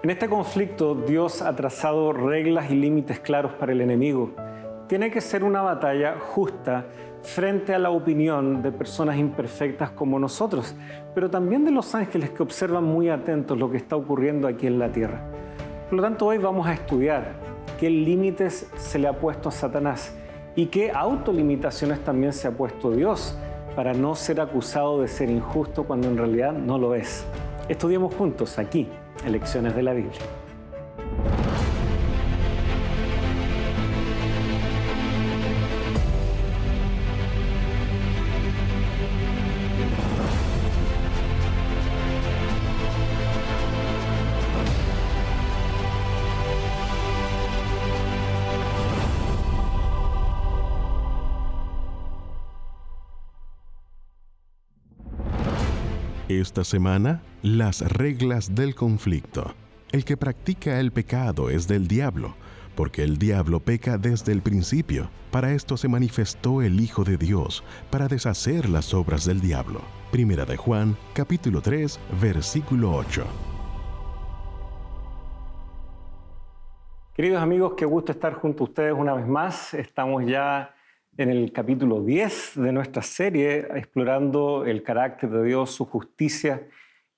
En este conflicto, Dios ha trazado reglas y límites claros para el enemigo. Tiene que ser una batalla justa frente a la opinión de personas imperfectas como nosotros, pero también de los ángeles que observan muy atentos lo que está ocurriendo aquí en la tierra. Por lo tanto, hoy vamos a estudiar qué límites se le ha puesto a Satanás y qué autolimitaciones también se ha puesto Dios para no ser acusado de ser injusto cuando en realidad no lo es. Estudiemos juntos aquí, en Lecciones de la Biblia. Esta semana, las reglas del conflicto. El que practica el pecado es del diablo, porque el diablo peca desde el principio. Para esto se manifestó el Hijo de Dios, para deshacer las obras del diablo. Primera de Juan, capítulo 3, versículo 8. Queridos amigos, qué gusto estar junto a ustedes una vez más. Estamos ya en el capítulo 10 de nuestra serie, explorando el carácter de Dios, su justicia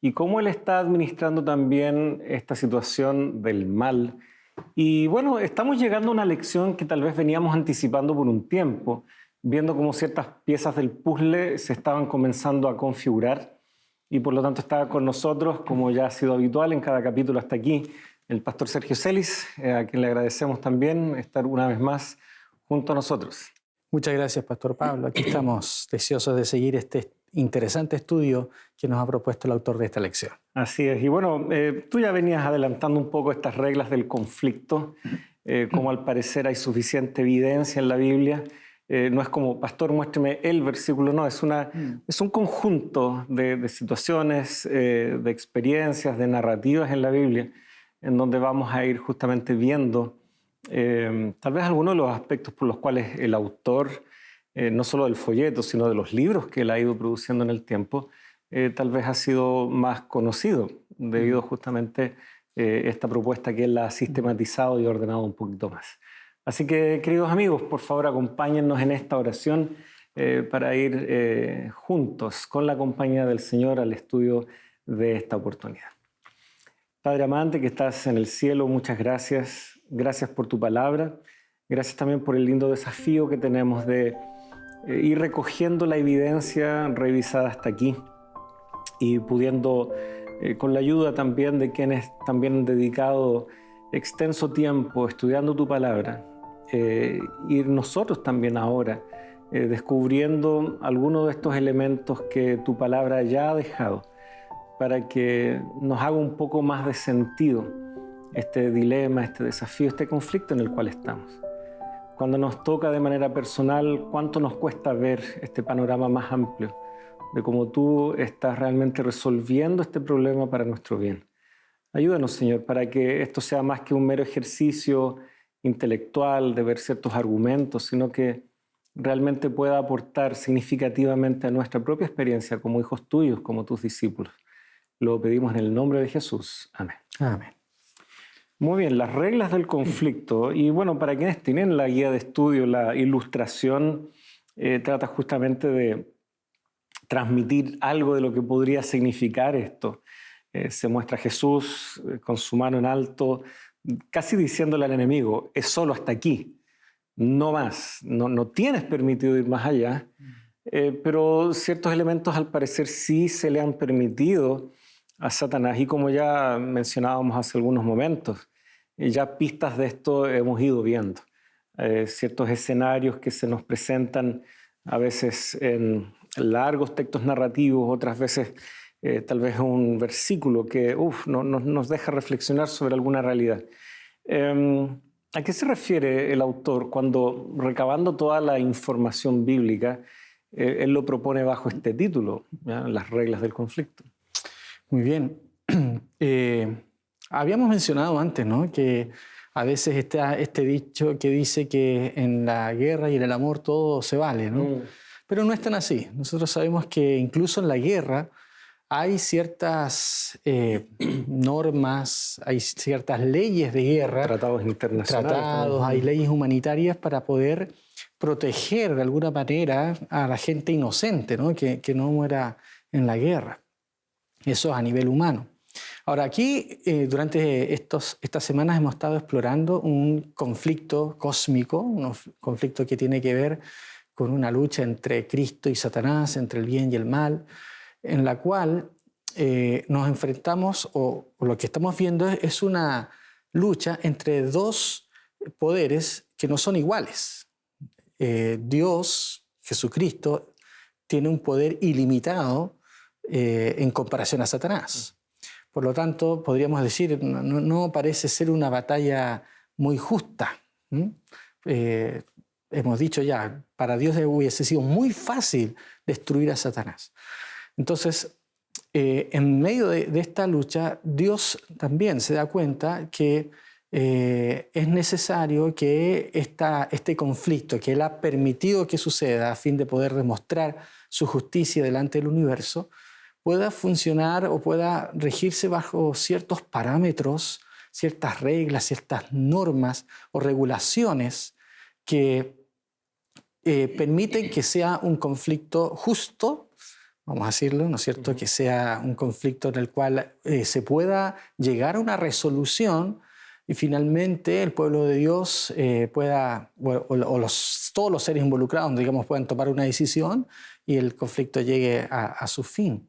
y cómo Él está administrando también esta situación del mal. Y bueno, estamos llegando a una lección que tal vez veníamos anticipando por un tiempo, viendo cómo ciertas piezas del puzzle se estaban comenzando a configurar y por lo tanto estaba con nosotros, como ya ha sido habitual en cada capítulo hasta aquí, el pastor Sergio Celis, a quien le agradecemos también estar una vez más junto a nosotros. Muchas gracias, Pastor Pablo. Aquí estamos deseosos de seguir este interesante estudio que nos ha propuesto el autor de esta lección. Así es. Y bueno, tú ya venías adelantando un poco estas reglas del conflicto, como al parecer hay suficiente evidencia en la Biblia. No es como, pastor, muéstreme el versículo, no, es un conjunto de situaciones, de experiencias, de narrativas en la Biblia, en donde vamos a ir justamente viendo tal vez algunos de los aspectos por los cuales el autor, no solo del folleto, sino de los libros que él ha ido produciendo en el tiempo, tal vez ha sido más conocido debido justamente a esta propuesta que él ha sistematizado y ordenado un poquito más. Así que, queridos amigos, por favor acompáñennos en esta oración para ir juntos con la compañía del Señor al estudio de esta oportunidad. Padre amante que estás en el cielo, muchas gracias. Gracias por tu palabra. Gracias también por el lindo desafío que tenemos de ir recogiendo la evidencia revisada hasta aquí y pudiendo, con la ayuda también de quienes también han dedicado extenso tiempo estudiando tu palabra, ir nosotros también ahora descubriendo algunos de estos elementos que tu palabra ya ha dejado para que nos haga un poco más de sentido este dilema, este desafío, este conflicto en el cual estamos. Cuando nos toca de manera personal, cuánto nos cuesta ver este panorama más amplio de cómo tú estás realmente resolviendo este problema para nuestro bien. Ayúdanos, Señor, para que esto sea más que un mero ejercicio intelectual de ver ciertos argumentos, sino que realmente pueda aportar significativamente a nuestra propia experiencia como hijos tuyos, como tus discípulos. Lo pedimos en el nombre de Jesús. Amén. Amén. Muy bien, las reglas del conflicto. Y bueno, para quienes tienen la guía de estudio, la ilustración trata justamente de transmitir algo de lo que podría significar esto. Se muestra a Jesús con su mano en alto, casi diciéndole al enemigo, es solo hasta aquí, no más, no tienes permitido ir más allá, pero ciertos elementos al parecer sí se le han permitido a Satanás y como ya mencionábamos hace algunos momentos, ya pistas de esto hemos ido viendo. Ciertos escenarios que se nos presentan a veces en largos textos narrativos, otras veces tal vez un versículo que nos deja reflexionar sobre alguna realidad. ¿A qué se refiere el autor cuando, recabando toda la información bíblica, él lo propone bajo este título, ¿ya? Las reglas del conflicto? Muy bien. Habíamos mencionado antes, ¿no?, que a veces está este dicho que dice que en la guerra y en el amor todo se vale, ¿no? Pero no es tan así. Nosotros sabemos que incluso en la guerra hay ciertas normas, hay ciertas leyes de guerra, Tratados internacionales. tratados, hay leyes humanitarias para poder proteger de alguna manera a la gente inocente, ¿no? Que no muera en la guerra. Eso es a nivel humano. Ahora, aquí durante estas semanas hemos estado explorando un conflicto cósmico, un conflicto que tiene que ver con una lucha entre Cristo y Satanás, entre el bien y el mal, en la cual nos enfrentamos, o lo que estamos viendo es una lucha entre dos poderes que no son iguales. Dios, Jesucristo, tiene un poder ilimitado en comparación a Satanás. Por lo tanto, podríamos decir, no parece ser una batalla muy justa. Hemos dicho ya, para Dios hubiese sido muy fácil destruir a Satanás. Entonces, en medio de esta lucha, Dios también se da cuenta que es necesario que este conflicto que Él ha permitido que suceda a fin de poder demostrar su justicia delante del universo, pueda funcionar o pueda regirse bajo ciertos parámetros, ciertas reglas, ciertas normas o regulaciones que permiten que sea un conflicto justo, vamos a decirlo, ¿no es cierto? Que sea un conflicto en el cual se pueda llegar a una resolución y finalmente el pueblo de Dios pueda, todos los seres involucrados, digamos, puedan tomar una decisión y el conflicto llegue a su fin.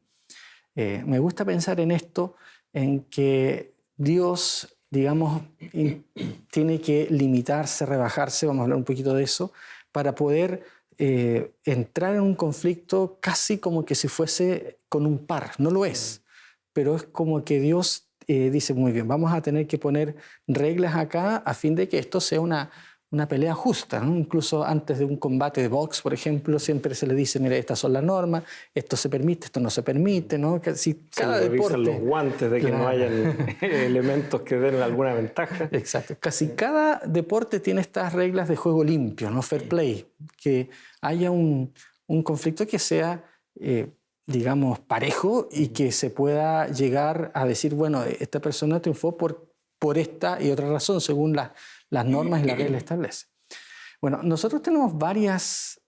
Me gusta pensar en esto, en que Dios, digamos, tiene que limitarse, rebajarse, vamos a hablar un poquito de eso, para poder entrar en un conflicto casi como que si fuese con un par. No lo es, pero es como que Dios dice, muy bien, vamos a tener que poner reglas acá a fin de que esto sea una pelea justa, ¿no? Incluso antes de un combate de box, por ejemplo, siempre se le dice, mira, estas son las normas, esto se permite, esto no se permite, ¿no? Si cada se deporte, revisan los guantes de que no hayan elementos que den alguna ventaja. Exacto. Casi cada deporte tiene estas reglas de juego limpio, ¿no? Fair play, que haya un conflicto que sea, digamos, parejo y que se pueda llegar a decir, bueno, esta persona triunfó por esta y otra razón, según las normas y las reglas establecen. Bueno, nosotros tenemos varias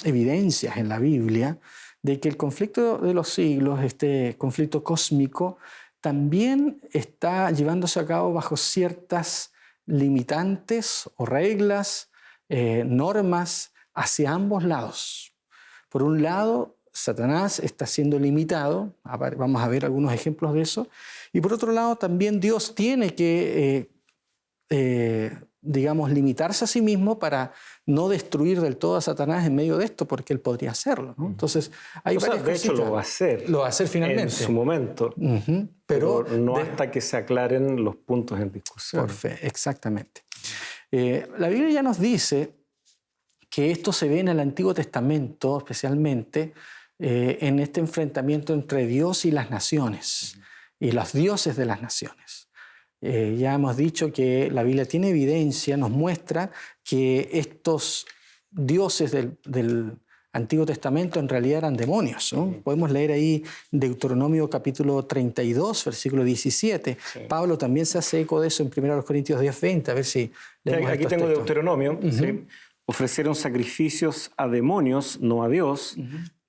evidencias en la Biblia de que el conflicto de los siglos, este conflicto cósmico, también está llevándose a cabo bajo ciertas limitantes o reglas, normas hacia ambos lados. Por un lado, Satanás está siendo limitado, vamos a ver algunos ejemplos de eso, y por otro lado también Dios tiene que, digamos, limitarse a sí mismo para no destruir del todo a Satanás en medio de esto, porque Él podría hacerlo, ¿no? Entonces, hay varias de hecho, cositas. lo va a hacer. Lo va a hacer finalmente. En su momento. Pero no hasta que se aclaren los puntos en discusión. Exactamente. La Biblia ya nos dice que esto se ve en el Antiguo Testamento, especialmente, en este enfrentamiento entre Dios y las naciones, y los dioses de las naciones. Ya hemos dicho que la Biblia tiene evidencia, nos muestra que estos dioses del Antiguo Testamento en realidad eran demonios, ¿no? Podemos leer ahí Deuteronomio capítulo 32, versículo 17. Sí. Pablo también se hace eco de eso en 1 Corintios 10:20, a ver si leemos aquí tengo textos. Deuteronomio, ¿sí? Ofrecieron sacrificios a demonios, no a Dios,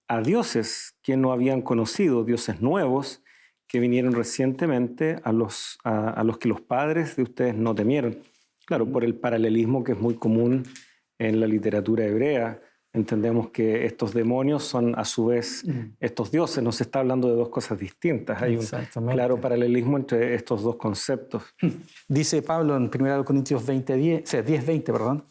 a dioses que no habían conocido, dioses nuevos que vinieron recientemente, a los que los padres de ustedes no temieron. Claro, por el paralelismo que es muy común en la literatura hebrea, entendemos que estos demonios son a su vez estos dioses. No se está hablando de dos cosas distintas. Hay un claro paralelismo entre estos dos conceptos. Dice Pablo en 1 Corintios 10:20, perdón.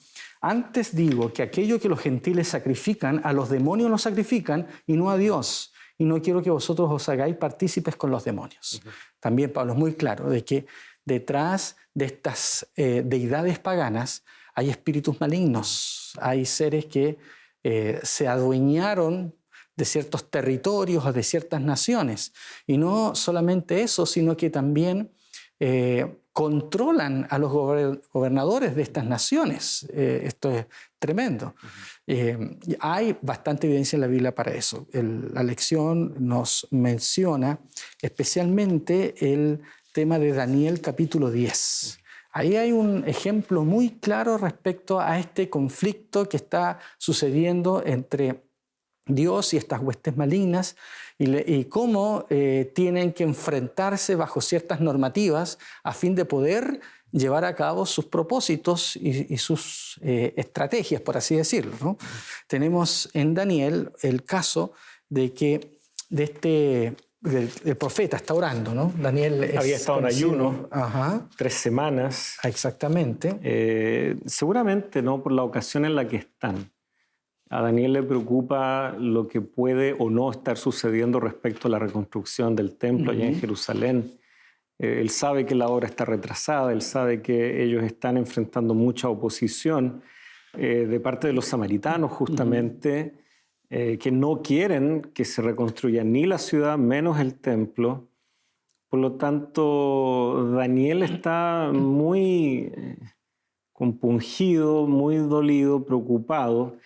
Antes digo que aquello que los gentiles sacrifican, a los demonios los sacrifican y no a Dios. Y no quiero que vosotros os hagáis partícipes con los demonios. También Pablo es muy claro de que detrás de estas deidades paganas hay espíritus malignos, hay seres que se adueñaron de ciertos territorios o de ciertas naciones. Y no solamente eso, sino que también controlan a los gobernadores de estas naciones. Esto es tremendo. Hay bastante evidencia en la Biblia para eso. La lección nos menciona especialmente el tema de Daniel capítulo 10. Ahí hay un ejemplo muy claro respecto a este conflicto que está sucediendo entre Dios y estas huestes malignas y cómo tienen que enfrentarse bajo ciertas normativas a fin de poder llevar a cabo sus propósitos y sus estrategias, por así decirlo, ¿no? Tenemos en Daniel el caso de que el profeta está orando, ¿no? Daniel había estado en ayuno 3 semanas. Exactamente. Seguramente no por la ocasión en la que están. A Daniel le preocupa lo que puede o no estar sucediendo respecto a la reconstrucción del templo allá en Jerusalén. Él sabe que la obra está retrasada, él sabe que ellos están enfrentando mucha oposición de parte de los samaritanos, justamente, que no quieren que se reconstruya ni la ciudad, menos el templo. Por lo tanto, Daniel está muy compungido, muy dolido, preocupado.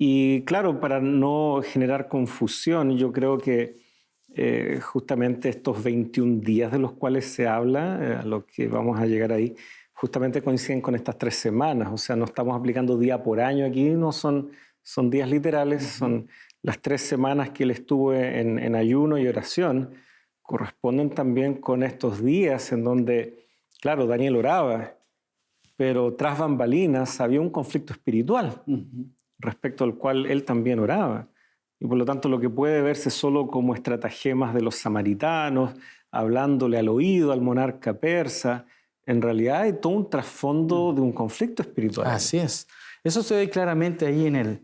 Y claro, para no generar confusión, yo creo que justamente estos 21 días de los cuales se habla, a los que vamos a llegar ahí, justamente coinciden con estas 3 semanas. O sea, no estamos aplicando día por año aquí, no son días literales, son las 3 semanas que él estuvo en ayuno y oración, corresponden también con estos días en donde, claro, Daniel oraba, pero tras bambalinas había un conflicto espiritual respecto al cual él también oraba. Y por lo tanto lo que puede verse solo como estratagemas de los samaritanos, hablándole al oído al monarca persa, en realidad hay todo un trasfondo de un conflicto espiritual. Así es. Eso se ve claramente ahí en el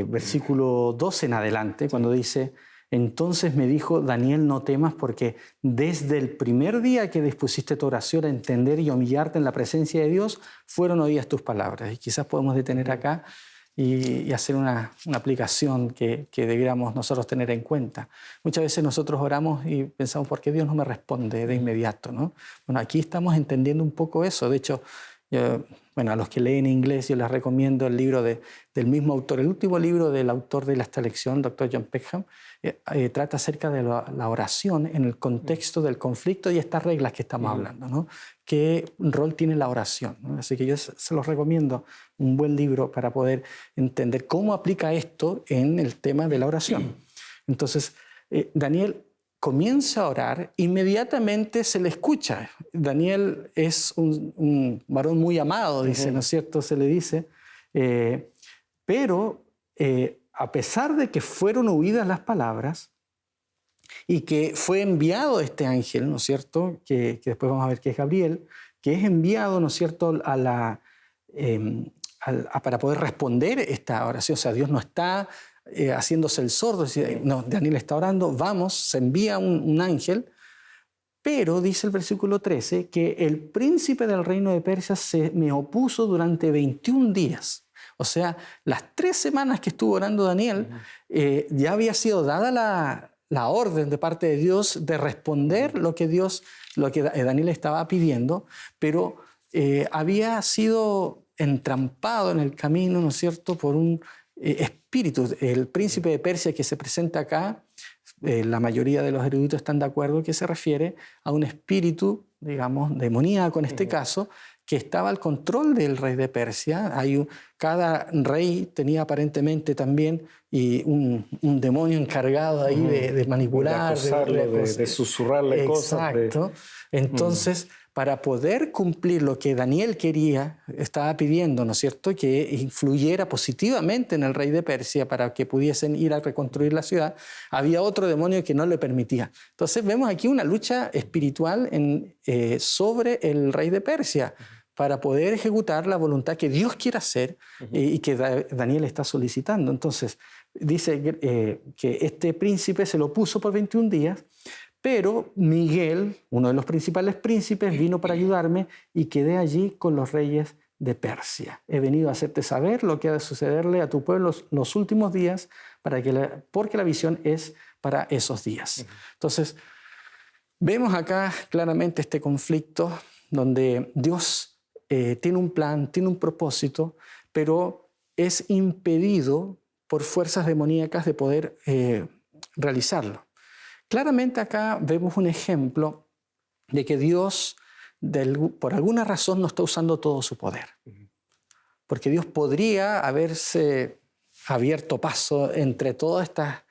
versículo 12 en adelante, cuando dice: entonces me dijo, Daniel, no temas, porque desde el primer día que dispusiste tu oración a entender y humillarte en la presencia de Dios, fueron oídas tus palabras. Y quizás podemos detener acá y hacer una aplicación que debiéramos nosotros tener en cuenta. Muchas veces nosotros oramos y pensamos, ¿por qué Dios no me responde de inmediato, ¿no? Bueno, aquí estamos entendiendo un poco eso. De hecho, a los que leen inglés yo les recomiendo el libro del mismo autor. El último libro del autor de esta lección, Dr. John Peckham, trata acerca de la oración en el contexto del conflicto y estas reglas que estamos hablando, ¿no? ¿Qué rol tiene la oración, ¿no? Así que yo se los recomiendo, un buen libro para poder entender cómo aplica esto en el tema de la oración. Entonces, Daniel comienza a orar, inmediatamente se le escucha. Daniel es un varón muy amado, dice, ¿no es cierto? Se le dice. Pero a pesar de que fueron oídas las palabras y que fue enviado este ángel, ¿no es cierto? Que después vamos a ver que es Gabriel, que es enviado, ¿no es cierto?, para poder responder esta oración. O sea, Dios no está haciéndose el sordo, no, Daniel está orando, vamos, se envía un ángel, pero dice el versículo 13 que el príncipe del reino de Persia se me opuso durante 21 días. O sea, las 3 semanas que estuvo orando Daniel, ya había sido dada la orden de parte de Dios de responder lo que Daniel estaba pidiendo, pero había sido entrampado en el camino, ¿no es cierto?, por un espíritu. El príncipe de Persia que se presenta acá, la mayoría de los eruditos están de acuerdo que se refiere a un espíritu, digamos, demoníaco en este caso, que estaba al control del rey de Persia. Cada rey tenía aparentemente también un demonio encargado ahí de manipular, de susurrarle cosas. Exacto. Entonces, para poder cumplir lo que Daniel estaba pidiendo, ¿no es cierto?, que influyera positivamente en el rey de Persia para que pudiesen ir a reconstruir la ciudad, había otro demonio que no le permitía. Entonces vemos aquí una lucha espiritual sobre el rey de Persia para poder ejecutar la voluntad que Dios quiere hacer y que Daniel está solicitando. Entonces dice que este príncipe se lo puso por 21 días, pero Miguel, uno de los principales príncipes, vino para ayudarme y quedé allí con los reyes de Persia. He venido a hacerte saber lo que ha de sucederle a tu pueblo los últimos días, porque la visión es para esos días. Entonces, vemos acá claramente este conflicto donde Dios tiene un plan, tiene un propósito, pero es impedido por fuerzas demoníacas de poder realizarlo. Claramente acá vemos un ejemplo de que Dios, por alguna razón, no está usando todo su poder. Porque Dios podría haberse abierto paso entre todas estas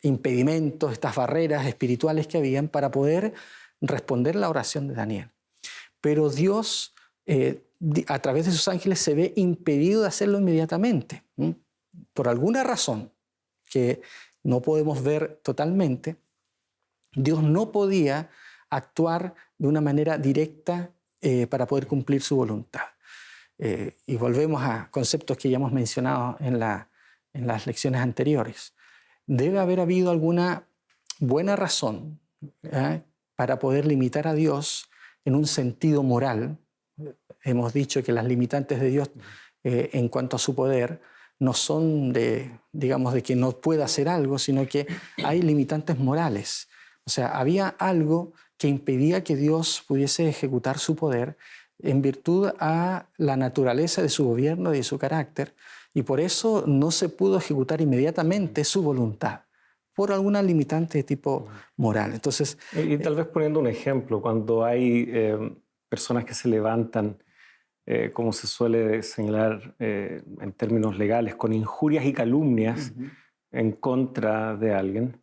impedimentos, estas barreras espirituales que habían para poder responder la oración de Daniel. Pero Dios, a través de sus ángeles, se ve impedido de hacerlo inmediatamente. Por alguna razón que no podemos ver totalmente, Dios no podía actuar de una manera directa para poder cumplir su voluntad. Y volvemos a conceptos que ya hemos mencionado en las lecciones anteriores. Debe haber habido alguna buena razón para poder limitar a Dios en un sentido moral. Hemos dicho que las limitantes de Dios en cuanto a su poder no son de que no pueda hacer algo, sino que hay limitantes morales. O sea, había algo que impedía que Dios pudiese ejecutar su poder en virtud a la naturaleza de su gobierno y de su carácter, y por eso no se pudo ejecutar inmediatamente su voluntad, por alguna limitante de tipo moral. Entonces, y tal vez poniendo un ejemplo, cuando hay personas que se levantan, como se suele señalar en términos legales, con injurias y calumnias en contra de alguien,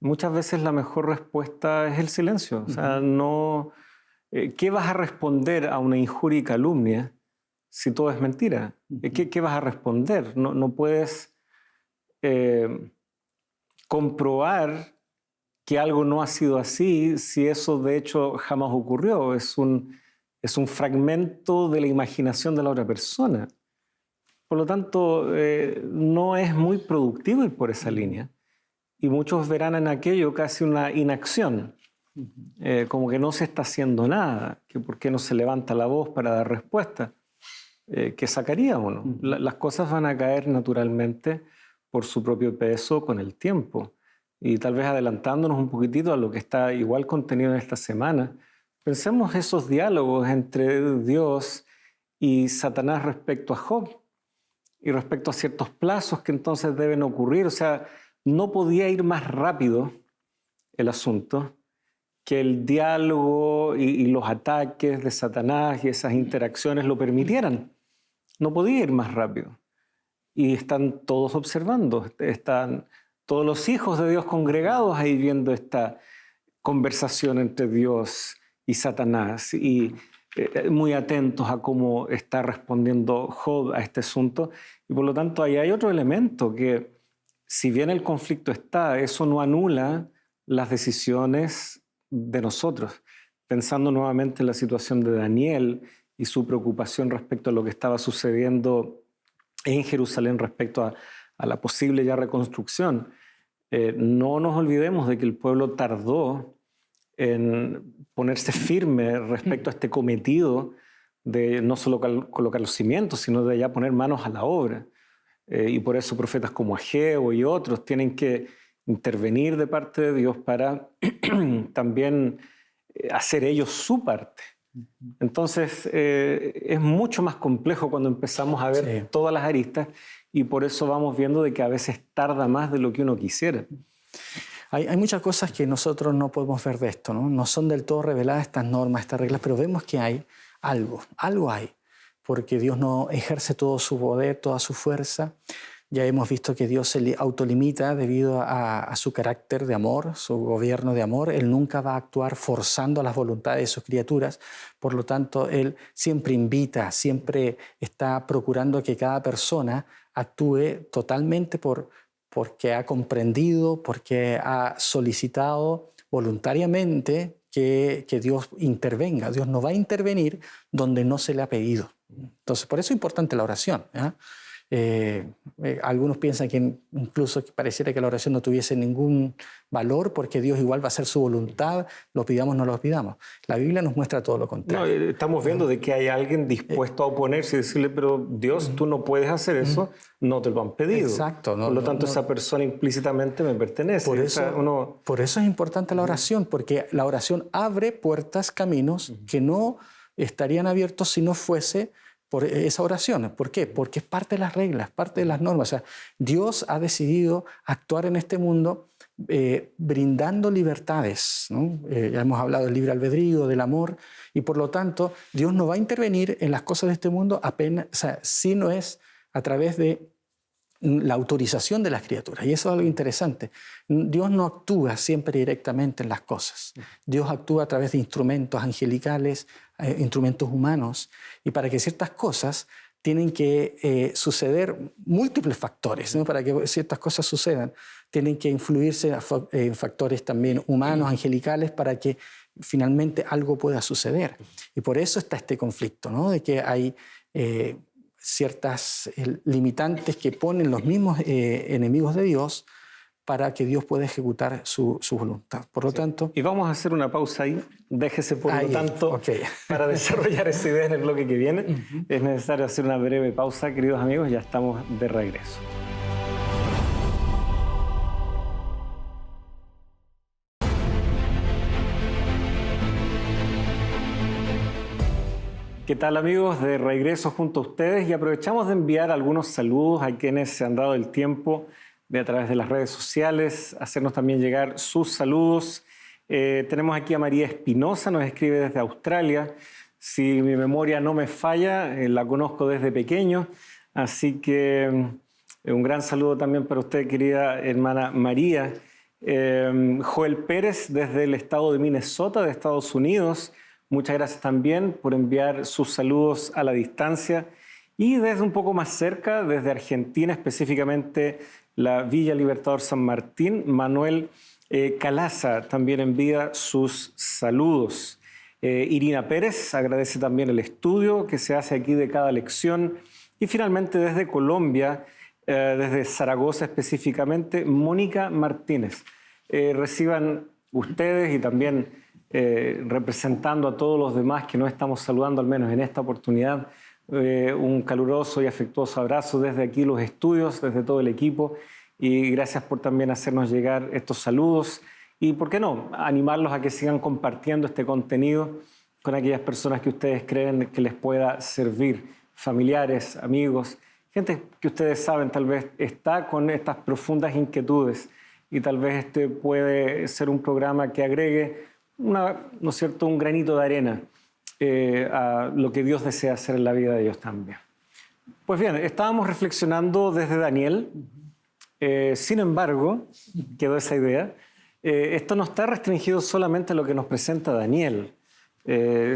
muchas veces la mejor respuesta es el silencio. O sea, no... ¿Qué vas a responder a una injuria y calumnia si todo es mentira? ¿Qué vas a responder? No puedes comprobar que algo no ha sido así si eso de hecho jamás ocurrió. Es un fragmento de la imaginación de la otra persona. Por lo tanto, no es muy productivo ir por esa línea. Y muchos verán en aquello casi una inacción. Como que no se está haciendo nada, que por qué no se levanta la voz para dar respuesta, ¿qué sacaría uno? Las cosas van a caer naturalmente por su propio peso con el tiempo. Y tal vez adelantándonos un poquitito a lo que está igual contenido en esta semana, pensemos esos diálogos entre Dios y Satanás respecto a Job y respecto a ciertos plazos que entonces deben ocurrir. O sea, no podía ir más rápido el asunto que el diálogo y los ataques de Satanás y esas interacciones lo permitieran. No podía ir más rápido. Y están todos observando, están todos los hijos de Dios congregados ahí viendo esta conversación entre Dios y Satanás y muy atentos a cómo está respondiendo Job a este asunto. Y por lo tanto ahí hay otro elemento que, si bien el conflicto está, eso no anula las decisiones de nosotros, pensando nuevamente en la situación de Daniel y su preocupación respecto a lo que estaba sucediendo en Jerusalén respecto a la posible ya reconstrucción. No nos olvidemos de que el pueblo tardó en ponerse firme respecto a este cometido de no solo colocar los cimientos, sino de ya poner manos a la obra. Y por eso profetas como Ageo y otros tienen que intervenir de parte de Dios para también hacer ellos su parte. Entonces es mucho más complejo cuando empezamos a ver todas las aristas, y por eso vamos viendo de que a veces tarda más de lo que uno quisiera. Hay muchas cosas que nosotros no podemos ver de esto, ¿no? No son del todo reveladas estas normas, estas reglas, pero vemos que hay algo hay, porque Dios no ejerce todo su poder, toda su fuerza. Ya hemos visto que Dios se autolimita debido a su carácter de amor, su gobierno de amor. Él nunca va a actuar forzando las voluntades de sus criaturas. Por lo tanto, Él siempre invita, siempre está procurando que cada persona actúe totalmente porque ha comprendido, porque ha solicitado voluntariamente que Dios intervenga. Dios no va a intervenir donde no se le ha pedido. Entonces, por eso es importante la oración, ¿eh? Algunos piensan que incluso pareciera que la oración no tuviese ningún valor porque Dios igual va a hacer su voluntad, lo pidamos o no lo pidamos. La Biblia nos muestra todo lo contrario. No, estamos viendo de que hay alguien dispuesto a oponerse y decirle, pero Dios, tú no puedes hacer eso, no te lo han pedido. Exacto. Por lo tanto, esa persona implícitamente me pertenece. Por eso es importante la oración, porque la oración abre puertas, caminos que no estarían abiertos si no fuese por esa oración. ¿Por qué? Porque es parte de las reglas, parte de las normas. O sea, Dios ha decidido actuar en este mundo brindando libertades, ¿no? Ya hemos hablado del libre albedrío, del amor, y por lo tanto Dios no va a intervenir en las cosas de este mundo apenas, o sea, si no es a través de la autorización de las criaturas. Y eso es algo interesante. Dios no actúa siempre directamente en las cosas. Dios actúa a través de instrumentos angelicales, instrumentos humanos, y para que ciertas cosas tienen que suceder múltiples factores, ¿no? Para que ciertas cosas sucedan, tienen que influirse en factores también humanos, angelicales, para que finalmente algo pueda suceder. Y por eso está este conflicto, ¿no? De que hay ciertas limitantes que ponen los mismos enemigos de Dios para que Dios pueda ejecutar su voluntad. Por lo tanto... Y vamos a hacer una pausa ahí. Déjese, por lo tanto, okay, para desarrollar esa idea en el bloque que viene, es necesario hacer una breve pausa, queridos amigos. Ya estamos de regreso. ¿Qué tal, amigos? De regreso junto a ustedes, y aprovechamos de enviar algunos saludos a quienes se han dado el tiempo de, a través de las redes sociales, hacernos también llegar sus saludos. Tenemos aquí a María Espinosa, nos escribe desde Australia. Si mi memoria no me falla, la conozco desde pequeño, así que un gran saludo también para usted, querida hermana María. Joel Pérez, desde el estado de Minnesota, de Estados Unidos. Muchas gracias también por enviar sus saludos a la distancia. Y desde un poco más cerca, desde Argentina, específicamente la Villa Libertador San Martín, Manuel Calaza también envía sus saludos. Irina Pérez agradece también el estudio que se hace aquí de cada lección. Y finalmente desde Colombia, desde Zaragoza específicamente, Mónica Martínez. Reciban ustedes y también representando a todos los demás que no estamos saludando, al menos en esta oportunidad, un caluroso y afectuoso abrazo desde aquí los estudios, desde todo el equipo, y gracias por también hacernos llegar estos saludos y, ¿por qué no?, animarlos a que sigan compartiendo este contenido con aquellas personas que ustedes creen que les pueda servir, familiares, amigos, gente que ustedes saben tal vez está con estas profundas inquietudes, y tal vez este puede ser un programa que agregue ¿no es cierto?, un granito de arena a lo que Dios desea hacer en la vida de ellos también. Pues bien, estábamos reflexionando desde Daniel. Sin embargo, quedó esa idea. Esto no está restringido solamente a lo que nos presenta Daniel.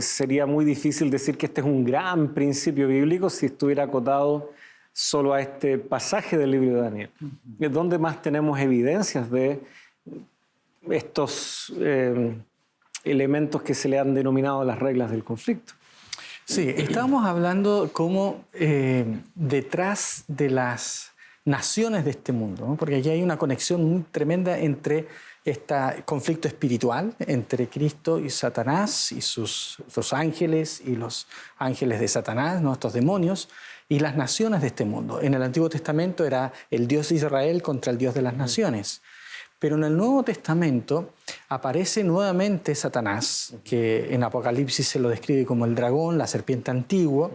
Sería muy difícil decir que este es un gran principio bíblico si estuviera acotado solo a este pasaje del libro de Daniel. Es donde más tenemos evidencias de estos elementos que se le han denominado las reglas del conflicto. Sí, estábamos hablando cómo detrás de las naciones de este mundo, ¿no? Porque aquí hay una conexión muy tremenda entre este conflicto espiritual, entre Cristo y Satanás y sus ángeles y los ángeles de Satanás, ¿no?, estos demonios, y las naciones de este mundo. En el Antiguo Testamento era el Dios de Israel contra el Dios de las naciones. Pero en el Nuevo Testamento aparece nuevamente Satanás, que en Apocalipsis se lo describe como el dragón, la serpiente antigua,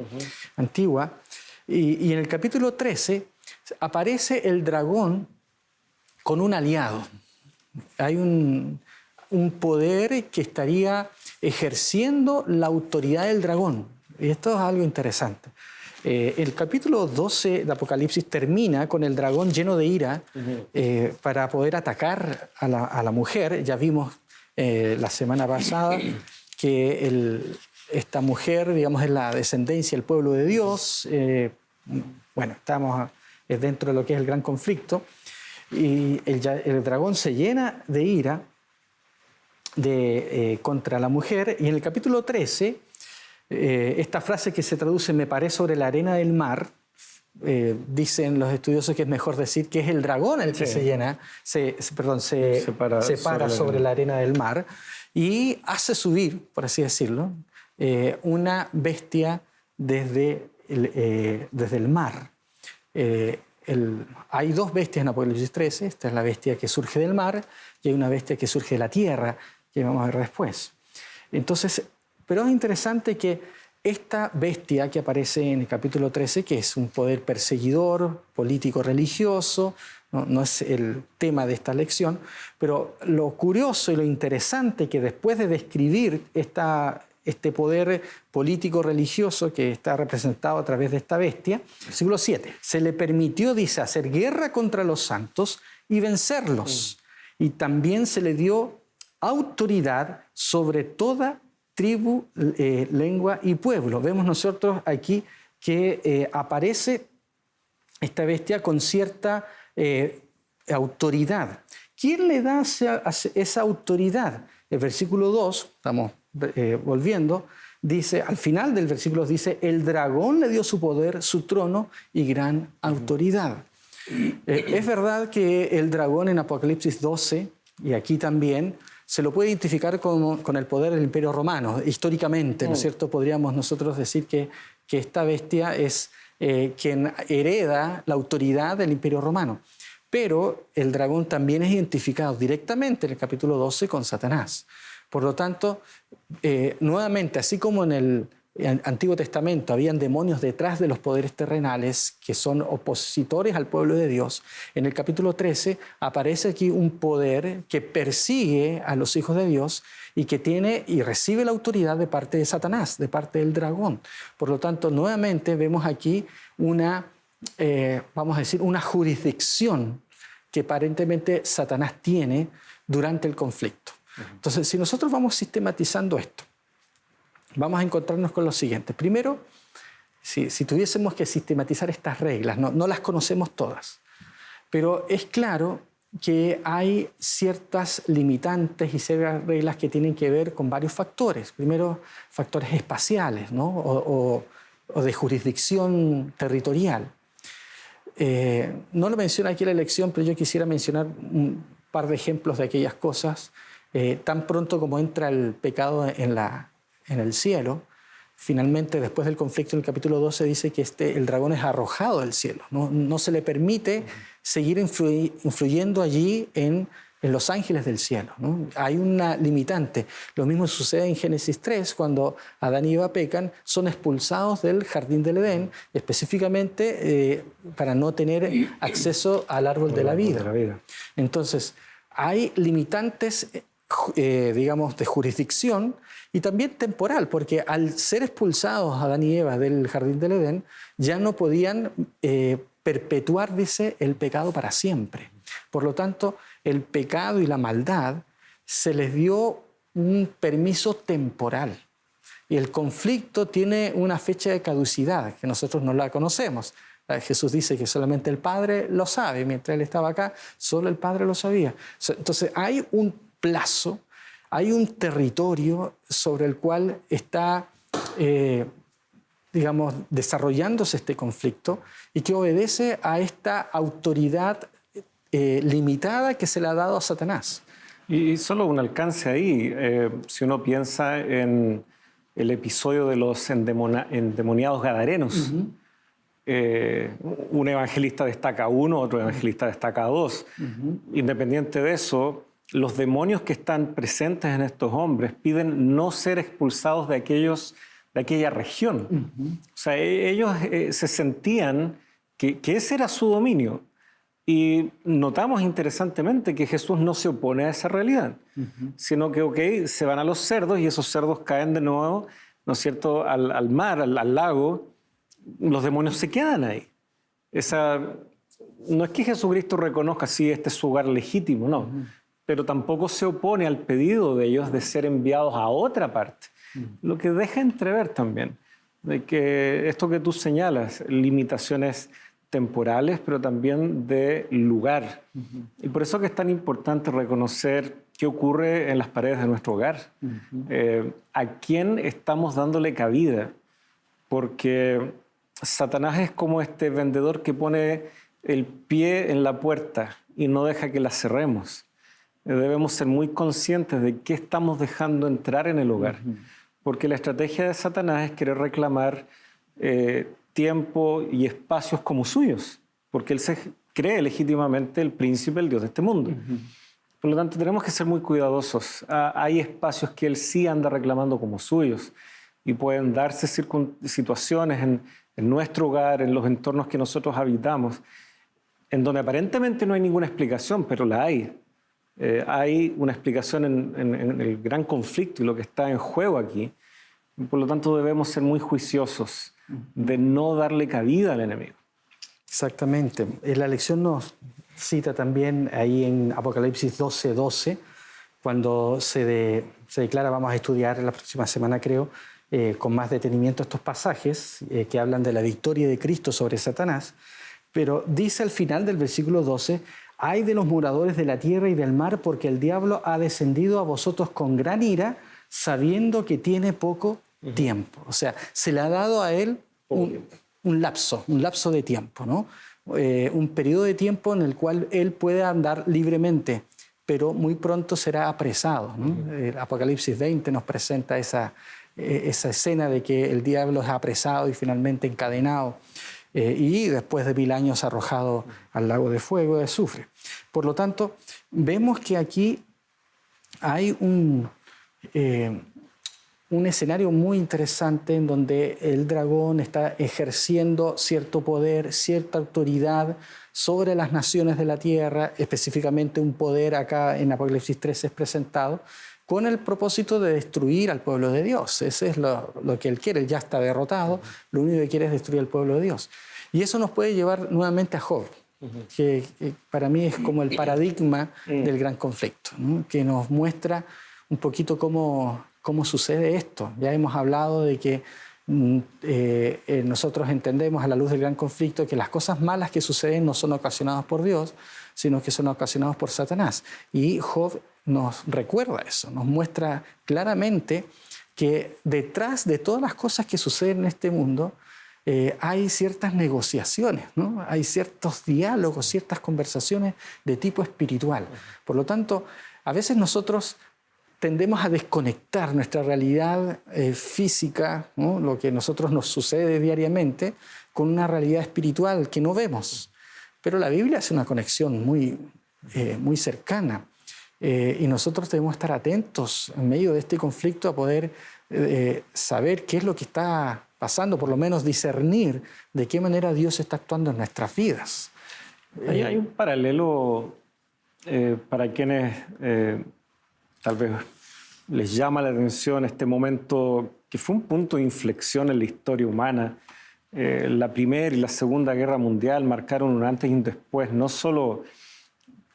y en el capítulo 13 aparece el dragón con un aliado. Hay un poder que estaría ejerciendo la autoridad del dragón, y esto es algo interesante. El capítulo 12 de Apocalipsis termina con el dragón lleno de ira para poder atacar a la mujer. Ya vimos la semana pasada que esta mujer, digamos, es la descendencia del pueblo de Dios. Bueno, estamos dentro de lo que es el gran conflicto. Y el dragón se llena de ira contra la mujer. Y en el capítulo 13... esta frase que se traduce "me paré sobre la arena del mar", dicen los estudiosos que es mejor decir que es el dragón el que se para sobre la arena del mar y hace subir, por así decirlo, una bestia desde el mar. Hay dos bestias en Apocalipsis 13. Esta es la bestia que surge del mar y hay una bestia que surge de la tierra, que vamos a ver después. Entonces, pero es interesante que esta bestia que aparece en el capítulo 13, que es un poder perseguidor, político-religioso, no es el tema de esta lección, pero lo curioso y lo interesante que después de describir este poder político-religioso que está representado a través de esta bestia, versículo 7, se le permitió, dice, hacer guerra contra los santos y vencerlos. Y también se le dio autoridad sobre toda tribu, lengua y pueblo. Vemos nosotros aquí que aparece esta bestia con cierta autoridad. ¿Quién le da esa autoridad? El versículo 2, estamos volviendo, dice, al final del versículo dice, el dragón le dio su poder, su trono y gran autoridad. Es verdad que el dragón en Apocalipsis 12, y aquí también, se lo puede identificar con el poder del Imperio Romano. Históricamente, ¿no es cierto? Podríamos nosotros decir que esta bestia es quien hereda la autoridad del Imperio Romano. Pero el dragón también es identificado directamente en el capítulo 12 con Satanás. Por lo tanto, nuevamente, así como en el Antiguo Testamento habían demonios detrás de los poderes terrenales que son opositores al pueblo de Dios, en el capítulo 13 aparece aquí un poder que persigue a los hijos de Dios y que tiene y recibe la autoridad de parte de Satanás, de parte del dragón. Por lo tanto, nuevamente vemos aquí vamos a decir, una jurisdicción que aparentemente Satanás tiene durante el conflicto. Entonces, si nosotros vamos sistematizando esto, vamos a encontrarnos con lo siguiente. Primero, si tuviésemos que sistematizar estas reglas, no las conocemos todas, pero es claro que hay ciertas limitantes y ciertas reglas que tienen que ver con varios factores. Primero, factores espaciales, ¿no? o de jurisdicción territorial. No lo menciona aquí la lección, pero yo quisiera mencionar un par de ejemplos de aquellas cosas. Tan pronto como entra el pecado en el cielo, finalmente después del conflicto en el capítulo 12 dice que el dragón es arrojado del cielo. No se le permite seguir influyendo allí en los ángeles del cielo, ¿no? Hay una limitante. Lo mismo sucede en Génesis 3, cuando Adán y Eva pecan, son expulsados del jardín del Edén, específicamente para no tener acceso al árbol de la vida. Entonces, hay limitantes digamos, de jurisdicción y también temporal, porque al ser expulsados Adán y Eva del jardín del Edén, ya no podían perpetuar, dice, el pecado para siempre. Por lo tanto, el pecado y la maldad se les dio un permiso temporal. Y el conflicto tiene una fecha de caducidad, que nosotros no la conocemos. Jesús dice que solamente el Padre lo sabe. Mientras Él estaba acá, solo el Padre lo sabía. Entonces, hay un plazo, hay un territorio sobre el cual está, digamos, desarrollándose este conflicto y que obedece a esta autoridad limitada que se le ha dado a Satanás. Y solo un alcance ahí, si uno piensa en el episodio de los endemoniados gadarenos, un evangelista destaca a uno, otro evangelista destaca a dos. Independiente de eso, los demonios que están presentes en estos hombres piden no ser expulsados de aquella región. O sea, ellos se sentían que ese era su dominio. Y notamos interesantemente que Jesús no se opone a esa realidad, sino que, se van a los cerdos y esos cerdos caen de nuevo, ¿no es cierto?, al mar, al lago. Los demonios se quedan ahí. No es que Jesucristo reconozca si este es su hogar legítimo, no, pero tampoco se opone al pedido de ellos de ser enviados a otra parte. Lo que deja entrever también de que esto que tú señalas, limitaciones temporales, pero también de lugar. Y por eso que es tan importante reconocer qué ocurre en las paredes de nuestro hogar. ¿A quién estamos dándole cabida? Porque Satanás es como este vendedor que pone el pie en la puerta y no deja que la cerremos. Debemos ser muy conscientes de qué estamos dejando entrar en el hogar, porque la estrategia de Satanás es querer reclamar tiempo y espacios como suyos, porque él se cree legítimamente el príncipe, el Dios de este mundo. Por lo tanto, tenemos que ser muy cuidadosos. Hay espacios que él sí anda reclamando como suyos y pueden darse situaciones en nuestro hogar, en los entornos que nosotros habitamos, en donde aparentemente no hay ninguna explicación, pero la hay. Hay una explicación en el gran conflicto y lo que está en juego aquí. Por lo tanto, debemos ser muy juiciosos de no darle cabida al enemigo. Exactamente. La lección nos cita también ahí en Apocalipsis 12:12, cuando se declara, vamos a estudiar la próxima semana creo, con más detenimiento estos pasajes que hablan de la victoria de Cristo sobre Satanás, pero dice al final del versículo 12, «Ay de los moradores de la tierra y del mar, porque el diablo ha descendido a vosotros con gran ira, sabiendo que tiene poco tiempo». O sea, se le ha dado a él un lapso de tiempo, ¿no? Un periodo de tiempo en el cual él puede andar libremente, pero muy pronto será apresado, ¿no? El Apocalipsis 20 nos presenta esa escena de que el diablo es apresado y finalmente encadenado y después de 1000 años arrojado al lago de fuego y de azufre. Por lo tanto, vemos que aquí hay un escenario muy interesante en donde el dragón está ejerciendo cierto poder, cierta autoridad sobre las naciones de la tierra, específicamente un poder acá en Apocalipsis 13 es presentado, con el propósito de destruir al pueblo de Dios. Ese es lo que él quiere, él ya está derrotado, lo único que quiere es destruir al pueblo de Dios. Y eso nos puede llevar nuevamente a Job, que para mí es como el paradigma del gran conflicto, ¿no? Que nos muestra un poquito cómo sucede esto. Ya hemos hablado de que nosotros entendemos a la luz del gran conflicto que las cosas malas que suceden no son ocasionadas por Dios, sino que son ocasionadas por Satanás. Y Job nos recuerda eso, nos muestra claramente que detrás de todas las cosas que suceden en este mundo hay ciertas negociaciones, ¿no? Hay ciertos diálogos, ciertas conversaciones de tipo espiritual. Por lo tanto, a veces nosotros tendemos a desconectar nuestra realidad física, ¿no? Lo que a nosotros nos sucede diariamente, con una realidad espiritual que no vemos. Pero la Biblia hace una conexión muy cercana. Y nosotros debemos estar atentos en medio de este conflicto a poder saber qué es lo que está pasando, por lo menos discernir de qué manera Dios está actuando en nuestras vidas. Hay un paralelo para quienes tal vez les llama la atención este momento que fue un punto de inflexión en la historia humana. La Primera y la Segunda Guerra Mundial marcaron un antes y un después, no solo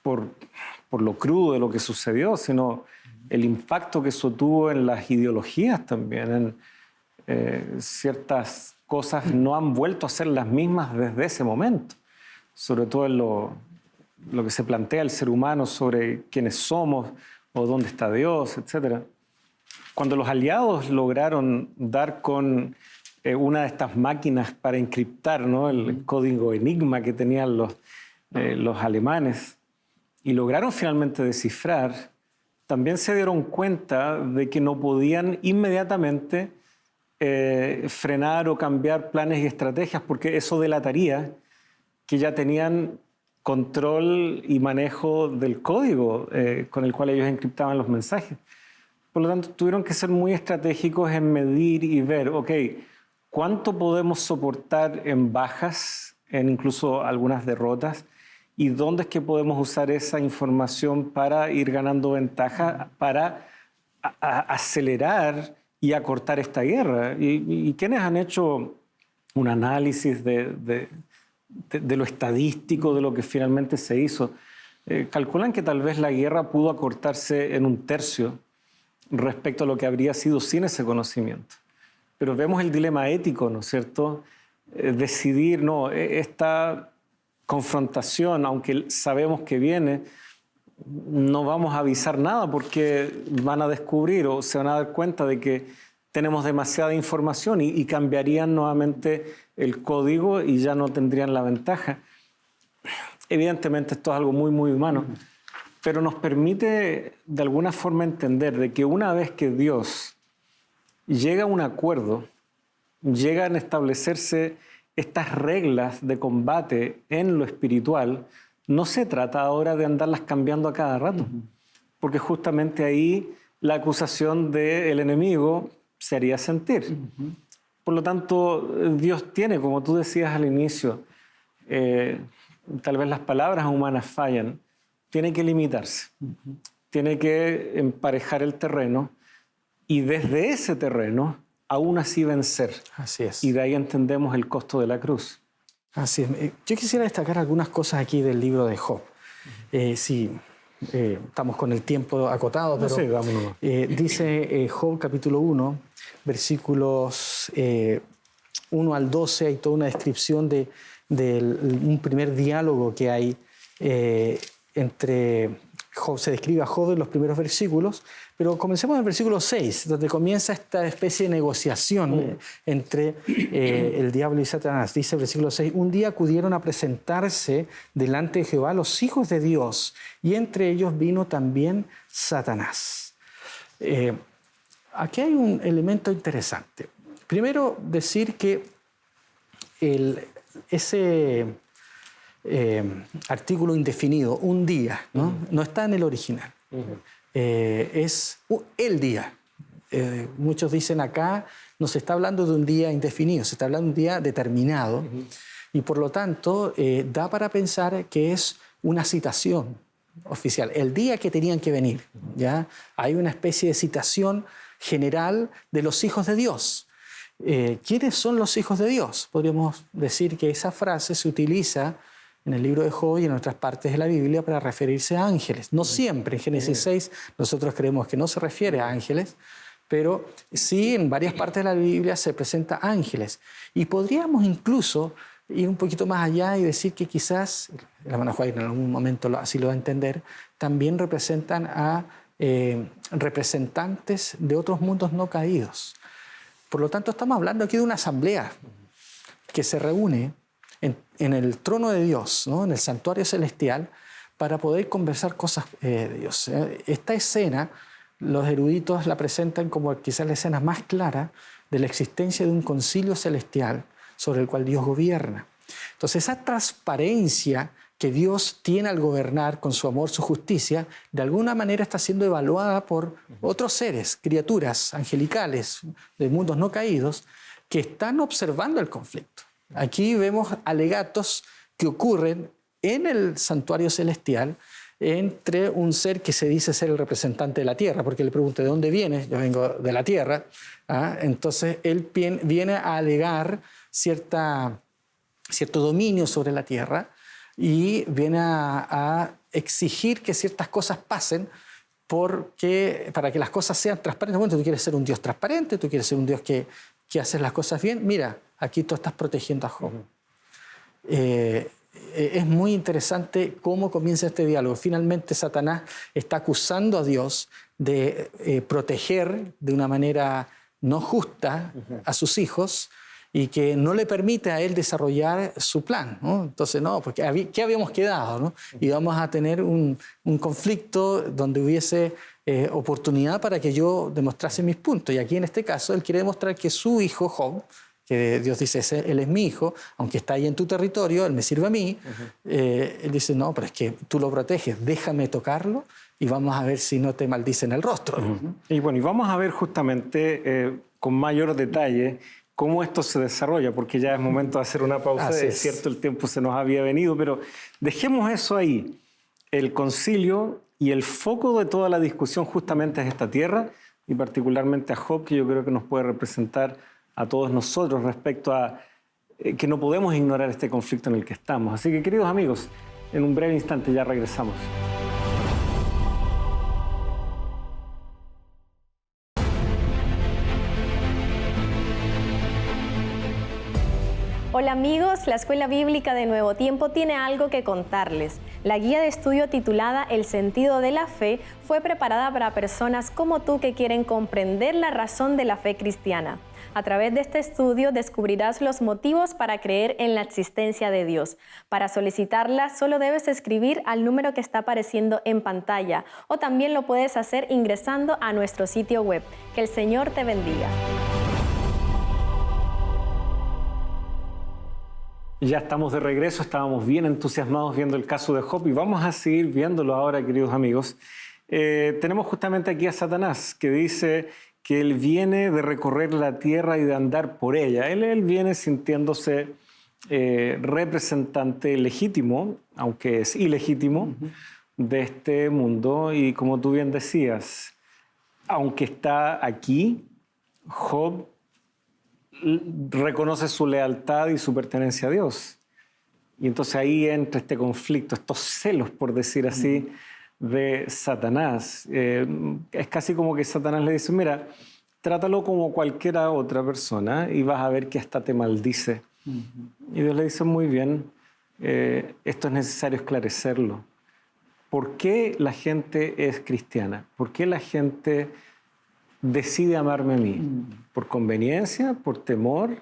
por lo crudo de lo que sucedió, sino el impacto que eso tuvo en las ideologías también. Ciertas cosas no han vuelto a ser las mismas desde ese momento, sobre todo en lo que se plantea el ser humano sobre quiénes somos o dónde está Dios, etc. Cuando los aliados lograron dar con una de estas máquinas para encriptar, ¿no?, el código Enigma que tenían los alemanes, y lograron finalmente descifrar, también se dieron cuenta de que no podían inmediatamente frenar o cambiar planes y estrategias, porque eso delataría que ya tenían control y manejo del código con el cual ellos encriptaban los mensajes. Por lo tanto, tuvieron que ser muy estratégicos en medir y ver, ok, ¿cuánto podemos soportar en bajas, en incluso algunas derrotas? ¿Y dónde es que podemos usar esa información para ir ganando ventaja, para acelerar y acortar esta guerra? ¿Y quiénes han hecho un análisis de lo estadístico, de lo que finalmente se hizo? Calculan que tal vez la guerra pudo acortarse en 1/3 respecto a lo que habría sido sin ese conocimiento. Pero vemos el dilema ético, ¿no es cierto? Decidir, no, esta confrontación, aunque sabemos que viene, no vamos a avisar nada porque van a descubrir o se van a dar cuenta de que tenemos demasiada información y cambiarían nuevamente el código y ya no tendrían la ventaja. Evidentemente esto es algo muy, muy humano, pero nos permite de alguna forma entender de que una vez que Dios llega a un acuerdo, llegan a establecerse estas reglas de combate en lo espiritual, no se trata ahora de andarlas cambiando a cada rato, porque justamente ahí la acusación del enemigo se haría sentir. Por lo tanto, Dios tiene, como tú decías al inicio, tal vez las palabras humanas fallan, tiene que limitarse, tiene que emparejar el terreno y desde ese terreno aún así vencer. Así es. Y de ahí entendemos el costo de la cruz. Así es. Yo quisiera destacar algunas cosas aquí del libro de Job. Estamos con el tiempo acotado, pero sí, vámonos. Dice Job capítulo 1, versículos 1 al 12, hay toda una descripción de un primer diálogo que hay entre Job. Se describe a Job en los primeros versículos, pero comencemos en el versículo 6, donde comienza esta especie de negociación entre el diablo y Satanás. Dice el versículo 6, un día acudieron a presentarse delante de Jehová los hijos de Dios, y entre ellos vino también Satanás. Aquí hay un elemento interesante. Primero, decir que ese artículo indefinido, un día, no está en el original. Es el día. Muchos dicen acá, no se está hablando de un día indefinido, se está hablando de un día determinado. Y por lo tanto, da para pensar que es una citación oficial. El día que tenían que venir, ¿ya? Hay una especie de citación general de los hijos de Dios. ¿Quiénes son los hijos de Dios? Podríamos decir que esa frase se utiliza en el libro de Job y en otras partes de la Biblia para referirse a ángeles. No siempre, en Génesis 6 nosotros creemos que no se refiere a ángeles, pero sí en varias partes de la Biblia se presenta ángeles. Y podríamos incluso ir un poquito más allá y decir que quizás, la hermana Juárez en algún momento así lo va a entender, también representan a representantes de otros mundos no caídos. Por lo tanto, estamos hablando aquí de una asamblea que se reúne en el trono de Dios, ¿no? En el santuario celestial, para poder conversar cosas de Dios. Esta escena, los eruditos la presentan como quizás la escena más clara de la existencia de un concilio celestial sobre el cual Dios gobierna. Entonces, esa transparencia que Dios tiene al gobernar con su amor, su justicia, de alguna manera está siendo evaluada por otros seres, criaturas angelicales de mundos no caídos, que están observando el conflicto. Aquí vemos alegatos que ocurren en el santuario celestial entre un ser que se dice ser el representante de la tierra, porque le pregunta, ¿de dónde vienes? Yo vengo de la tierra. Entonces, él viene a alegar cierto dominio sobre la tierra y viene a exigir que ciertas cosas pasen para que las cosas sean transparentes. Bueno, tú quieres ser un Dios transparente, tú quieres ser un Dios que haces las cosas bien. Mira, aquí tú estás protegiendo a Job. Es muy interesante cómo comienza este diálogo. Finalmente Satanás está acusando a Dios de proteger de una manera no justa a sus hijos y que no le permite a él desarrollar su plan, ¿no? Entonces, no, porque ¿qué habíamos quedado, ¿no? Íbamos a tener un conflicto donde hubiese oportunidad para que yo demostrase mis puntos. Y aquí en este caso él quiere demostrar que su hijo Job, que Dios dice, él es mi hijo, aunque está ahí en tu territorio, él me sirve a mí. Él dice, no, pero es que tú lo proteges, déjame tocarlo y vamos a ver si no te maldicen el rostro. Y bueno, y vamos a ver justamente con mayor detalle cómo esto se desarrolla, porque ya es momento de hacer una pausa. Es cierto, el tiempo se nos había venido, pero dejemos eso ahí. El concilio y el foco de toda la discusión justamente es esta tierra, y particularmente a Job, que yo creo que nos puede representar a todos nosotros respecto a que no podemos ignorar este conflicto en el que estamos. Así que, queridos amigos, en un breve instante ya regresamos. Hola amigos, la Escuela Bíblica de Nuevo Tiempo tiene algo que contarles. La guía de estudio titulada El sentido de la fe fue preparada para personas como tú que quieren comprender la razón de la fe cristiana. A través de este estudio descubrirás los motivos para creer en la existencia de Dios. Para solicitarla solo debes escribir al número que está apareciendo en pantalla o también lo puedes hacer ingresando a nuestro sitio web. Que el Señor te bendiga. Ya estamos de regreso, estábamos bien entusiasmados viendo el caso de Job y vamos a seguir viéndolo ahora, queridos amigos. Tenemos justamente aquí a Satanás, que dice que él viene de recorrer la tierra y de andar por ella. Él viene sintiéndose representante legítimo, aunque es ilegítimo, de este mundo. Y como tú bien decías, aunque está aquí, Job reconoce su lealtad y su pertenencia a Dios. Y entonces ahí entra este conflicto, estos celos, por decir así, de Satanás. Es casi como que Satanás le dice, mira, trátalo como cualquiera otra persona y vas a ver que hasta te maldice. Y Dios le dice, muy bien, esto es necesario esclarecerlo. ¿Por qué la gente es cristiana? ¿Por qué la gente decide amarme a mí? ¿Por conveniencia? ¿Por temor?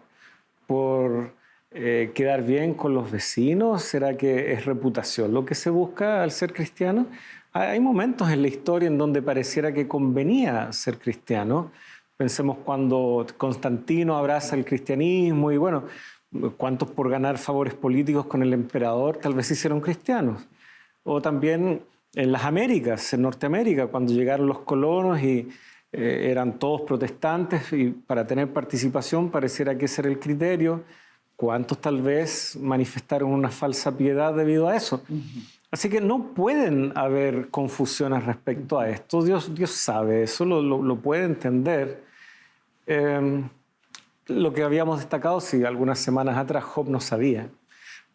¿Por quedar bien con los vecinos? ¿Será que es reputación lo que se busca al ser cristiano? Hay momentos en la historia en donde pareciera que convenía ser cristiano. Pensemos cuando Constantino abraza el cristianismo y bueno, cuántos por ganar favores políticos con el emperador tal vez hicieron cristianos. O también en las Américas, en Norteamérica, cuando llegaron los colonos y eran todos protestantes y para tener participación pareciera que ese era el criterio. ¿Cuántos tal vez manifestaron una falsa piedad debido a eso? Así que no pueden haber confusiones respecto a esto. Dios sabe eso, lo puede entender. Lo que habíamos destacado, sí, algunas semanas atrás Job no sabía.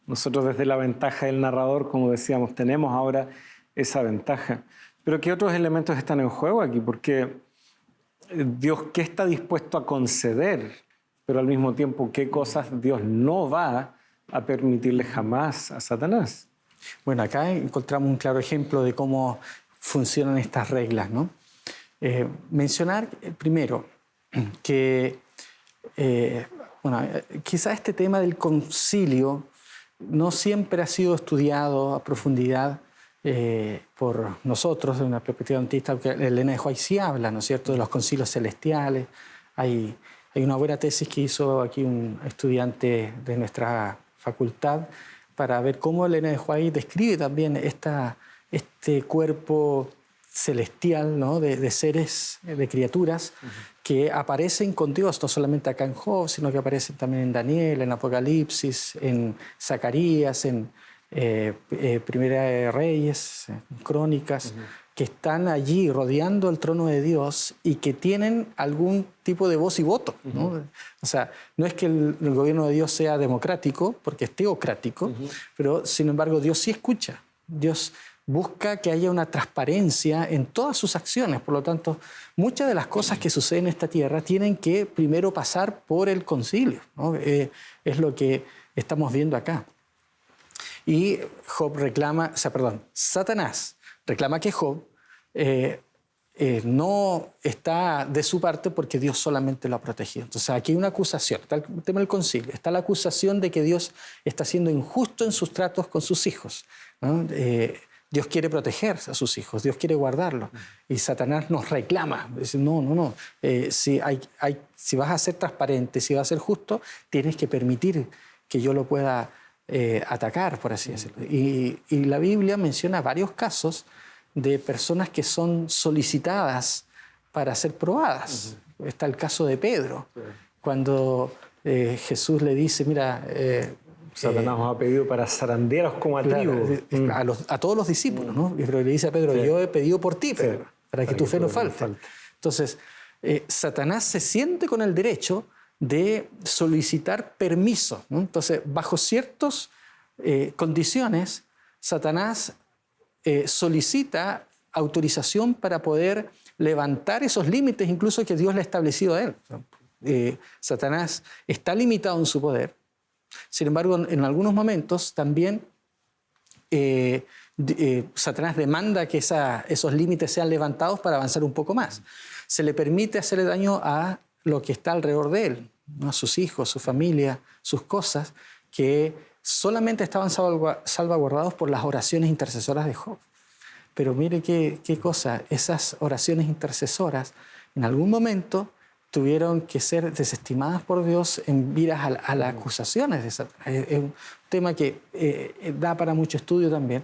Nosotros desde la ventaja del narrador, como decíamos, tenemos ahora esa ventaja. Pero ¿qué otros elementos están en juego aquí? Porque Dios, ¿qué está dispuesto a conceder? Pero al mismo tiempo, ¿qué cosas Dios no va a permitirle jamás a Satanás? Bueno, acá encontramos un claro ejemplo de cómo funcionan estas reglas, ¿no? Mencionar primero que, quizá este tema del concilio no siempre ha sido estudiado a profundidad por nosotros, de una perspectiva adventista, aunque Elena de White sí habla, ¿no es cierto?, de los concilios celestiales. Hay una buena tesis que hizo aquí un estudiante de nuestra facultad para ver cómo Elena de White describe también este cuerpo celestial, ¿no?, de seres, de criaturas que aparecen con Dios, no solamente acá en Job, sino que aparecen también en Daniel, en Apocalipsis, en Zacarías, en Primera de Reyes, en Crónicas, que están allí rodeando el trono de Dios y que tienen algún tipo de voz y voto, ¿no? O sea, no es que el gobierno de Dios sea democrático, porque es teocrático, pero sin embargo Dios sí escucha. Dios busca que haya una transparencia en todas sus acciones. Por lo tanto, muchas de las cosas que suceden en esta tierra tienen que primero pasar por el concilio, ¿no? Es lo que estamos viendo acá. Y Satanás reclama que Job no está de su parte porque Dios solamente lo ha protegido. Entonces aquí hay una acusación, está el tema del concilio, está la acusación de que Dios está siendo injusto en sus tratos con sus hijos, ¿no? Dios quiere proteger a sus hijos, Dios quiere guardarlos. Y Satanás nos reclama, dice, no, si vas a ser transparente, si vas a ser justo, tienes que permitir que yo lo pueda atacar, por así decirlo. Y la Biblia menciona varios casos de personas que son solicitadas para ser probadas. Está el caso de Pedro, cuando Jesús le dice, mira... Satanás nos ha pedido para zarandearos como a trigo. A todos los discípulos, ¿no? Pero le dice a Pedro, yo he pedido por ti, Pedro, para que tu fe no falte. Entonces, Satanás se siente con el derecho de solicitar permiso, ¿no? Entonces, bajo ciertas condiciones, Satanás solicita autorización para poder levantar esos límites, incluso que Dios le ha establecido a él. Satanás está limitado en su poder. Sin embargo, en algunos momentos también Satanás demanda que esos límites sean levantados para avanzar un poco más. Se le permite hacerle daño a lo que está alrededor de él, ¿no? A sus hijos, su familia, sus cosas, que solamente estaban salvaguardados por las oraciones intercesoras de Job. Pero mire qué cosa, esas oraciones intercesoras en algún momento tuvieron que ser desestimadas por Dios en miras a las acusaciones de Satanás. Es un tema que da para mucho estudio también,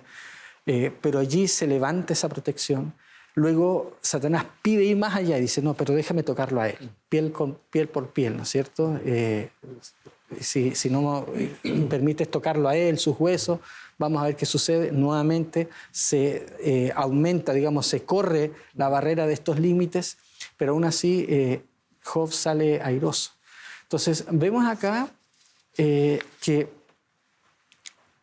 pero allí se levanta esa protección. Luego Satanás pide ir más allá y dice, no, pero déjame tocarlo a él, piel por piel, ¿no es cierto? Si no permites tocarlo a él, sus huesos, vamos a ver qué sucede. Nuevamente se aumenta, digamos, se corre la barrera de estos límites, pero aún así Job sale airoso. Entonces, vemos acá que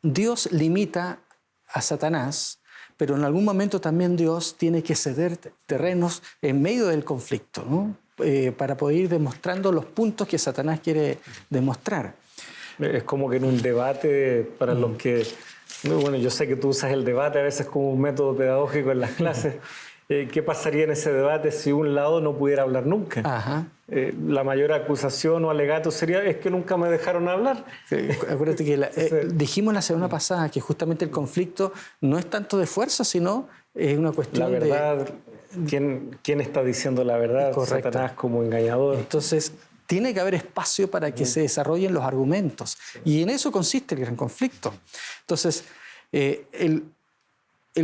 Dios limita a Satanás, pero en algún momento también Dios tiene que ceder terrenos en medio del conflicto, ¿no? Para poder ir demostrando los puntos que Satanás quiere demostrar. Es como que en un debate para los que... Bueno, yo sé que tú usas el debate a veces como un método pedagógico en las clases. ¿Qué pasaría en ese debate si un lado no pudiera hablar nunca? Ajá. La mayor acusación o alegato sería es que nunca me dejaron hablar. Acuérdate que dijimos la semana pasada que justamente el conflicto no es tanto de fuerza, sino es una cuestión de... La verdad, ¿quién está diciendo la verdad? Correcto. Satanás como engañador. Entonces, tiene que haber espacio para que se desarrollen los argumentos. Y en eso consiste el gran conflicto. Entonces, el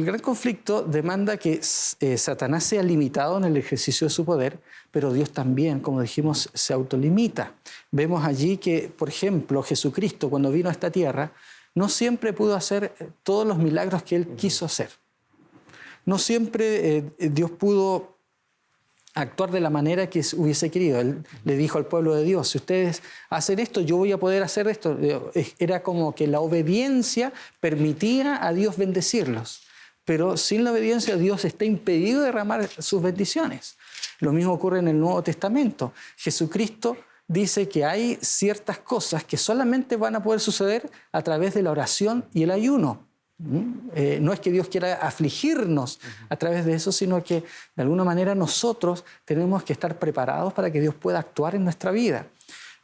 gran conflicto demanda que Satanás sea limitado en el ejercicio de su poder, pero Dios también, como dijimos, se autolimita. Vemos allí que, por ejemplo, Jesucristo, cuando vino a esta tierra, no siempre pudo hacer todos los milagros que Él quiso hacer. No siempre Dios pudo actuar de la manera que hubiese querido. Él le dijo al pueblo de Dios, si ustedes hacen esto, yo voy a poder hacer esto. Era como que la obediencia permitía a Dios bendecirlos. Pero sin la obediencia Dios está impedido de derramar sus bendiciones. Lo mismo ocurre en el Nuevo Testamento. Jesucristo dice que hay ciertas cosas que solamente van a poder suceder a través de la oración y el ayuno. No es que Dios quiera afligirnos a través de eso, sino que de alguna manera nosotros tenemos que estar preparados para que Dios pueda actuar en nuestra vida.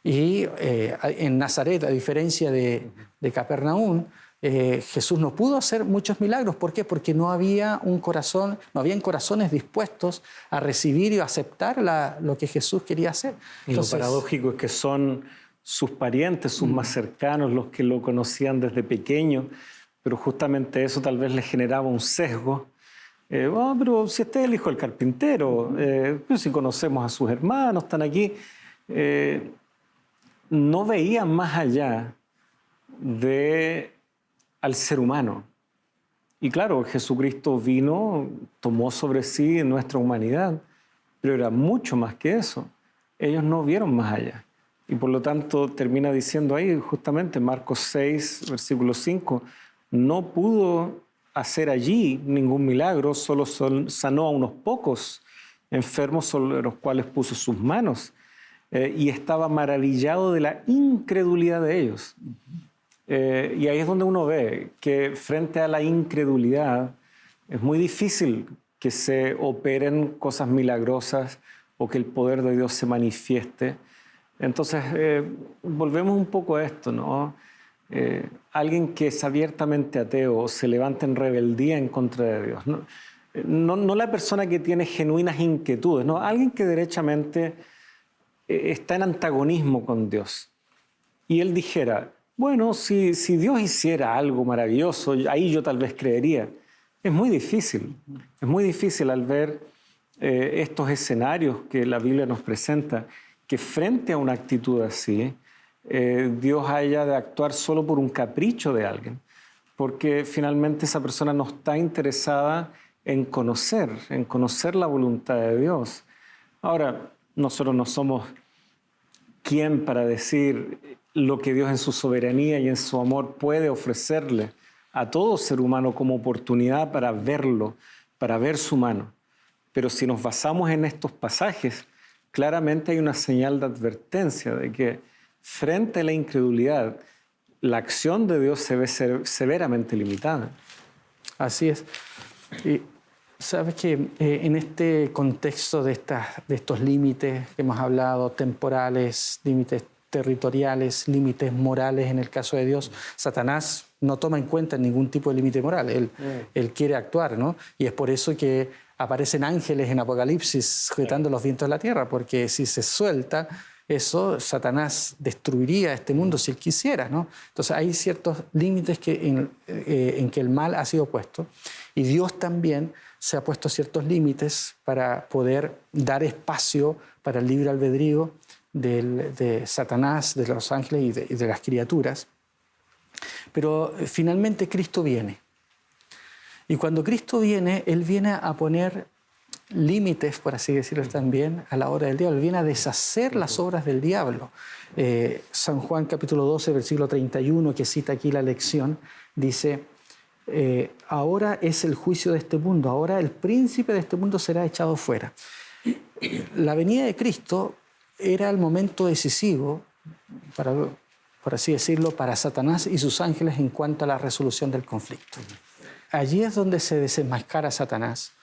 Y en Nazaret, a diferencia de Capernaum, Jesús no pudo hacer muchos milagros. ¿Por qué? Porque no habían corazones dispuestos a recibir y a aceptar lo que Jesús quería hacer. Entonces, lo paradójico es que son sus parientes, sus más cercanos, los que lo conocían desde pequeño, pero justamente eso tal vez les generaba un sesgo. Pero si este es el hijo del carpintero, pero si conocemos a sus hermanos, están aquí. No veían más allá al ser humano. Y claro, Jesucristo vino, tomó sobre sí nuestra humanidad, pero era mucho más que eso. Ellos no vieron más allá. Y por lo tanto termina diciendo ahí justamente Marcos 6, versículo 5, no pudo hacer allí ningún milagro, solo sanó a unos pocos enfermos sobre los cuales puso sus manos. Y estaba maravillado de la incredulidad de ellos. Y ahí es donde uno ve que frente a la incredulidad es muy difícil que se operen cosas milagrosas o que el poder de Dios se manifieste. Entonces, volvemos un poco a esto, ¿no? Alguien que es abiertamente ateo se levanta en rebeldía en contra de Dios. No la persona que tiene genuinas inquietudes, no, alguien que derechamente está en antagonismo con Dios. Y él dijera, bueno, si Dios hiciera algo maravilloso, ahí yo tal vez creería. Es muy difícil al ver estos escenarios que la Biblia nos presenta, que frente a una actitud así, Dios haya de actuar solo por un capricho de alguien, porque finalmente esa persona no está interesada en conocer la voluntad de Dios. Ahora, nosotros no somos quien para decir lo que Dios en su soberanía y en su amor puede ofrecerle a todo ser humano como oportunidad para verlo, para ver su mano. Pero si nos basamos en estos pasajes, claramente hay una señal de advertencia de que frente a la incredulidad, la acción de Dios se ve severamente limitada. Así es. Y sabes que en este contexto de estos límites que hemos hablado, temporales, límites territoriales, límites morales en el caso de Dios, Satanás no toma en cuenta ningún tipo de límite moral. Él quiere actuar, ¿no? Y es por eso que aparecen ángeles en Apocalipsis sujetando los vientos de la tierra, porque si se suelta eso, Satanás destruiría este mundo si él quisiera, ¿no? Entonces hay ciertos límites en que el mal ha sido puesto, y Dios también se ha puesto ciertos límites para poder dar espacio para el libre albedrío de Satanás, de los ángeles y de las criaturas. Pero finalmente Cristo viene. Y cuando Cristo viene, Él viene a poner límites, por así decirlo también, a la obra del diablo. Él viene a deshacer las obras del diablo. San Juan capítulo 12, versículo 31, que cita aquí la lección, dice: ahora es el juicio de este mundo, ahora el príncipe de este mundo será echado fuera. La venida de Cristo era el momento decisivo, por así decirlo, para Satanás y sus ángeles en cuanto a la resolución del conflicto. Allí es donde se desenmascara Satanás,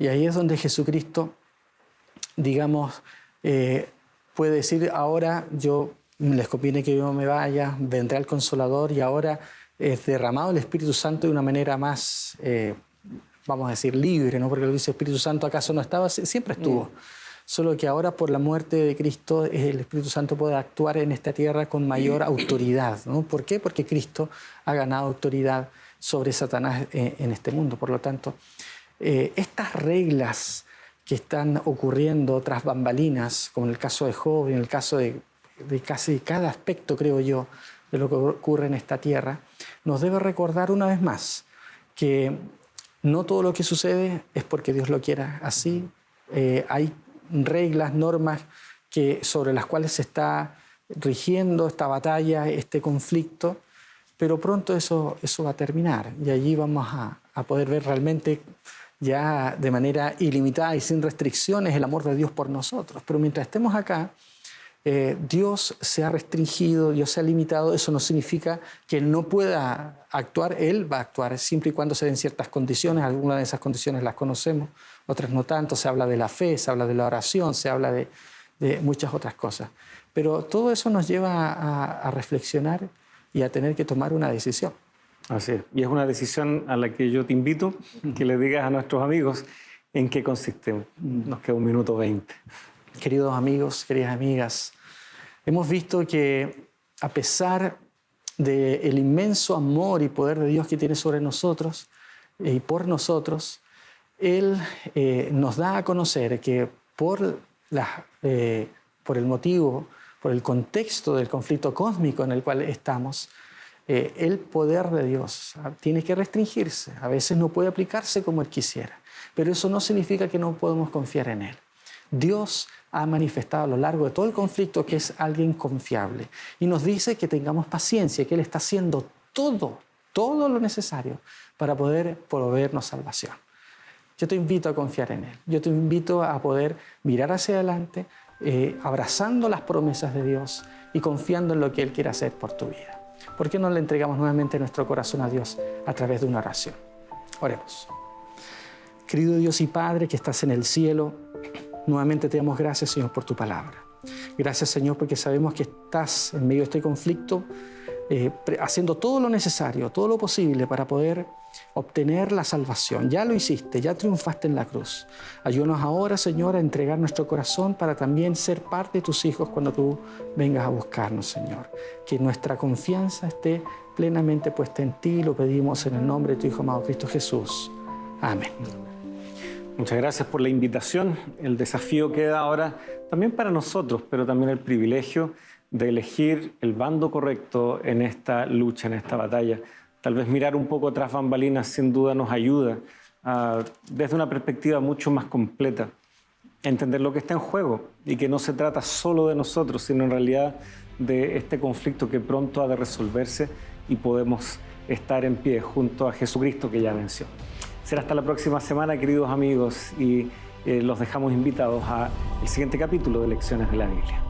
y ahí es donde Jesucristo, digamos, puede decir: ahora les conviene que yo me vaya, vendrá el Consolador, y ahora es derramado el Espíritu Santo de una manera más, vamos a decir, libre, ¿no? Porque lo dice Espíritu Santo, ¿acaso no estaba? Siempre estuvo. Solo que ahora, por la muerte de Cristo, el Espíritu Santo puede actuar en esta tierra con mayor autoridad, ¿no? ¿Por qué? Porque Cristo ha ganado autoridad sobre Satanás en este mundo. Por lo tanto, estas reglas que están ocurriendo tras bambalinas, como en el caso de Job, en el caso de casi cada aspecto, creo yo, de lo que ocurre en esta tierra, nos debe recordar una vez más que no todo lo que sucede es porque Dios lo quiera así. Hay reglas, normas sobre las cuales se está rigiendo esta batalla, este conflicto, pero pronto eso va a terminar, y allí vamos a poder ver realmente ya de manera ilimitada y sin restricciones el amor de Dios por nosotros. Pero mientras estemos acá, Dios se ha restringido, Dios se ha limitado. Eso no significa que Él no pueda actuar. Él va a actuar siempre y cuando se den ciertas condiciones. Algunas de esas condiciones las conocemos, otras no tanto. Se habla de la fe, se habla de la oración, se habla de muchas otras cosas. Pero todo eso nos lleva a reflexionar y a tener que tomar una decisión. Así es. Y es una decisión a la que yo te invito que le digas a nuestros amigos en qué consiste. Nos queda 1 minuto 20. Queridos amigos, queridas amigas, hemos visto que a pesar del inmenso amor y poder de Dios que tiene sobre nosotros y por nosotros, Él nos da a conocer que por el motivo, por el contexto del conflicto cósmico en el cual estamos, el poder de Dios tiene que restringirse. A veces no puede aplicarse como Él quisiera, pero eso no significa que no podemos confiar en Él. Dios ha manifestado a lo largo de todo el conflicto que es alguien confiable, y nos dice que tengamos paciencia, que Él está haciendo todo lo necesario para poder proveernos salvación. Yo te invito a confiar en Él. Yo te invito a poder mirar hacia adelante, abrazando las promesas de Dios y confiando en lo que Él quiere hacer por tu vida. ¿Por qué no le entregamos nuevamente nuestro corazón a Dios a través de una oración? Oremos. Querido Dios y Padre que estás en el cielo, nuevamente te damos gracias, Señor, por tu palabra. Gracias, Señor, porque sabemos que estás en medio de este conflicto, haciendo todo lo necesario, todo lo posible para poder obtener la salvación. Ya lo hiciste, ya triunfaste en la cruz. Ayúdanos ahora, Señor, a entregar nuestro corazón para también ser parte de tus hijos cuando tú vengas a buscarnos, Señor. Que nuestra confianza esté plenamente puesta en ti. Lo pedimos en el nombre de tu Hijo amado Cristo Jesús. Amén. Muchas gracias por la invitación. El desafío queda ahora también para nosotros, pero también el privilegio de elegir el bando correcto en esta lucha, en esta batalla. Tal vez mirar un poco tras bambalinas sin duda nos ayuda desde una perspectiva mucho más completa a entender lo que está en juego y que no se trata solo de nosotros, sino en realidad de este conflicto que pronto ha de resolverse y podemos estar en pie junto a Jesucristo que ya venció. Será hasta la próxima semana, queridos amigos, y los dejamos invitados al siguiente capítulo de Lecciones de la Biblia.